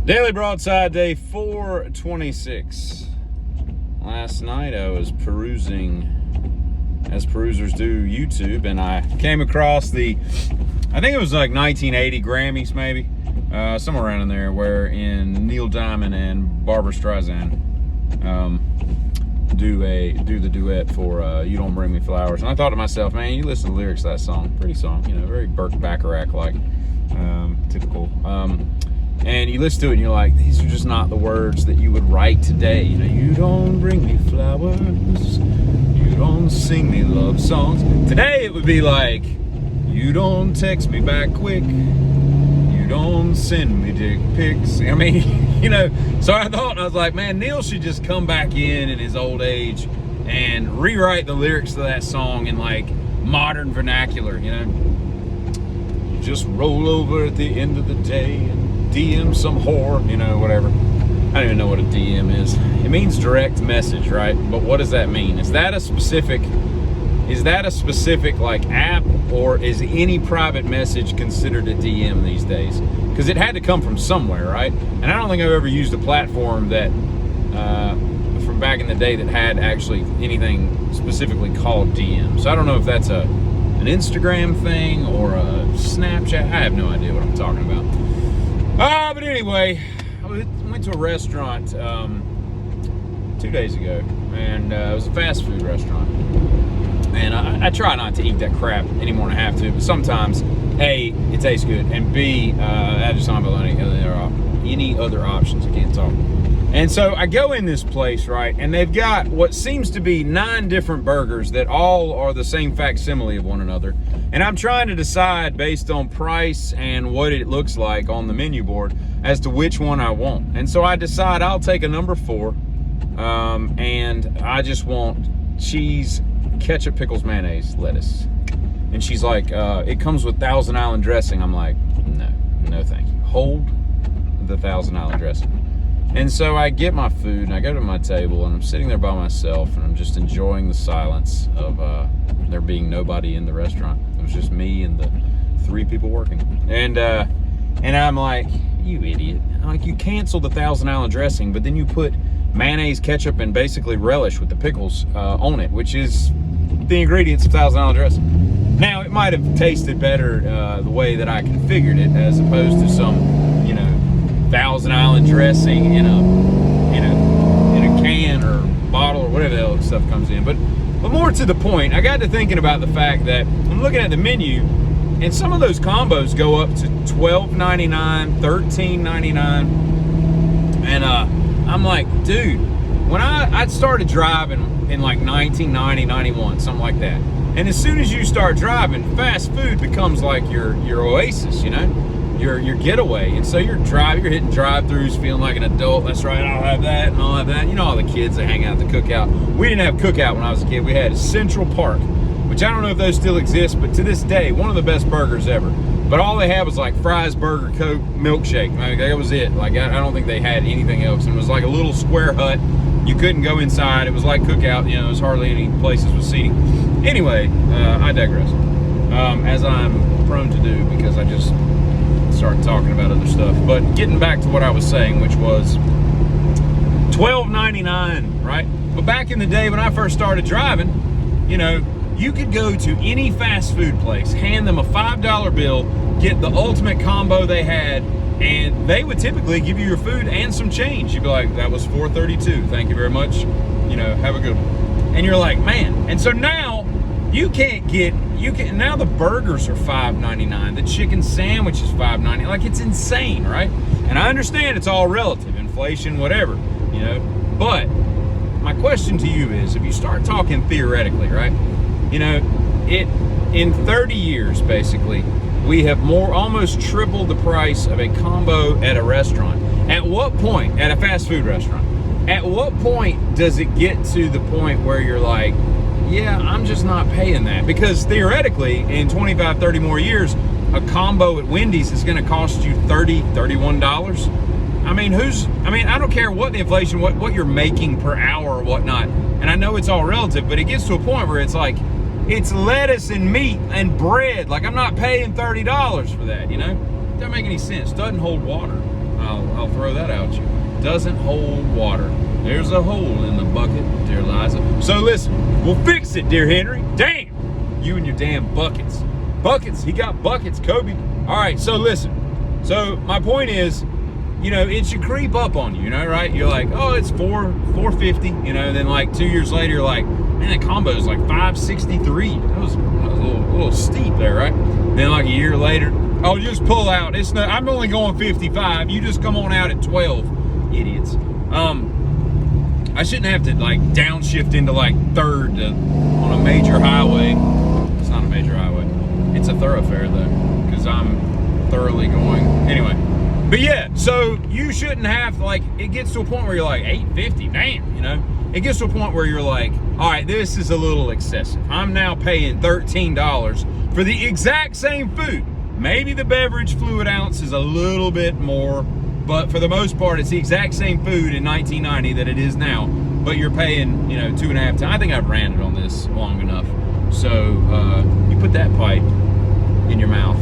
Daily Broadside, day 426. Last night I was perusing, as perusers do, YouTube, and I came across I think it was like 1980 Grammys, maybe, somewhere around in there, wherein Neil Diamond and Barbra Streisand do the duet for "You Don't Bring Me Flowers." And I thought to myself, man, you listen to the lyrics of that song, pretty song, very Burt Bacharach-like, typical. And you listen to it and you're like, these are just not the words that you would write today. You don't bring me flowers, you don't sing me love songs. Today it would be like, you don't text me back quick, you don't send me dick pics. I mean, so I thought, I was like, man, Neil should just come back in his old age and rewrite the lyrics to that song in like modern vernacular, You just roll over at the end of the day and DM some whore, whatever. I don't even know what a DM is. It means direct message, right? But what does that mean? Is that a specific like app, or is any private message considered a DM these days? Because it had to come from somewhere, right? And I don't think I've ever used a platform that from back in the day that had actually anything specifically called DM. So I don't know if that's an Instagram thing or a Snapchat. I have no idea what I'm talking about. But anyway, I went to a restaurant 2 days ago, and it was a fast food restaurant. And I try not to eat that crap any more than I have to, but sometimes, A, it tastes good, and B, I just don't have any other options. I can't talk. And so I go in this place, right, and they've got what seems to be 9 different burgers that all are the same facsimile of one another. And I'm trying to decide based on price and what it looks like on the menu board as to which one I want. And so I decide I'll take a number 4, and I just want cheese, ketchup, pickles, mayonnaise, lettuce. And she's like, it comes with Thousand Island dressing. I'm like, no thank you. Hold the Thousand Island dressing. And so I get my food and I go to my table and I'm sitting there by myself and I'm just enjoying the silence of there being nobody in the restaurant. It was just me and the 3 people working. And I'm like, you idiot. I'm like, you canceled the Thousand Island dressing, but then you put mayonnaise, ketchup, and basically relish with the pickles on it, which is the ingredients of Thousand Island dressing. Now, it might have tasted better the way that I configured it as opposed to some, Thousand Island dressing in a can or bottle or whatever the hell stuff comes in. But more to the point, I got to thinking about the fact that I'm looking at the menu, and some of those combos go up to $12.99, $13.99, and I'm like, dude, when I started driving in like 1990, 91, something like that, and as soon as you start driving, fast food becomes like your oasis, your getaway. And so you're hitting drive-throughs feeling like an adult. That's right, I'll have that and I'll have that. All the kids that hang out at the cookout. We didn't have cookout when I was a kid. We had Central Park, which I don't know if those still exist, but to this day, one of the best burgers ever. But all they had was like fries, burger, Coke, milkshake. That was it. Like, I don't think they had anything else. And it was like a little square hut. You couldn't go inside. It was like cookout. There was hardly any places with seating. Anyway, I digress. As I'm prone to do, because I just start talking about other stuff. But getting back to what I was saying, which was $12.99, right? But back in the day when I first started driving, you could go to any fast food place, hand them a $5 bill, get the ultimate combo they had, and they would typically give you your food and some change. You'd be like, that was $4.32, thank you very much, have a good one. And you're like, man. And so now now the burgers are $5.99, the chicken sandwich is $5.99. Like, it's insane, right? And I understand it's all relative, inflation, whatever, but my question to you is, if you start talking theoretically, right, in 30 years, basically, we have almost tripled the price of a combo at a restaurant. At what point, at a fast food restaurant, at what point does it get to the point where you're like, yeah, I'm just not paying that? Because theoretically, in 25, 30 more years, a combo at Wendy's is going to cost you $30, $31. I don't care what the inflation, what you're making per hour or whatnot. And I know it's all relative, but it gets to a point where it's like, it's lettuce and meat and bread. Like, I'm not paying $30 for that, Doesn't make any sense. Doesn't hold water. I'll throw that out you. Doesn't hold water. There's a hole in the bucket, dear Liza. So listen, we'll fix it, dear Henry. Damn, you and your damn buckets. Buckets, he got buckets, Kobe. All right, so listen. So my point is, you know, it should creep up on you, right? You're like, oh, it's $450, then like 2 years later, you're like, man, that combo is like $563. That was a little steep there, right? Then like a year later, oh, just pull out. It's no, I'm only going 55. You just come on out at 12, idiots. I shouldn't have to like downshift into like third on a major highway. It's not a major highway. It's a thoroughfare though, because I'm thoroughly going. Anyway. But yeah, so you shouldn't have, like, it gets to a point where you're like, $850, damn, It gets to a point where you're like, all right, this is a little excessive. I'm now paying $13 for the exact same food. Maybe the beverage fluid ounce is a little bit more, but for the most part, it's the exact same food in 1990 that it is now, but you're paying, 2.5 times. I think I've ranted on this long enough. So you put that pipe in your mouth